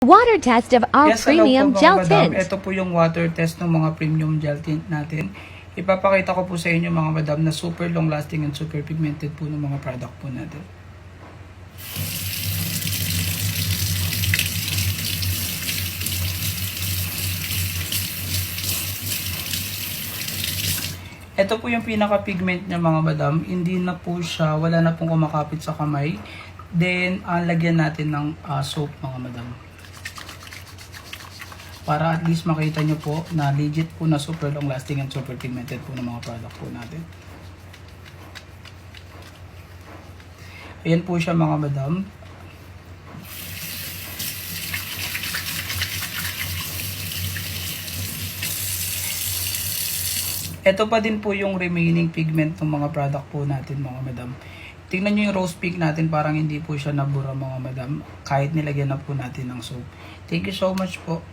Water test of our premium hello po, gel mga madam. tint. Ito po yung water test ng mga premium gel tint natin. Ipapakita ko po sa inyo mga madam na super long lasting and super pigmented po ng mga product po natin. Ito po yung pinaka-pigment niya mga madam. Hindi na po siya, wala na pong kumakapit sa kamay. Then, lagyan natin ng soap mga madam. Para at least makita nyo po na legit po na super long lasting and super pigmented po ng mga product po natin. Ayan po siya mga madam. Ito pa din po yung remaining pigment ng mga product po natin mga madam. Tingnan nyo yung rose pink natin, parang hindi po siya nabura mga madam. Kahit nilagyan na po natin ng soap. Thank you so much po.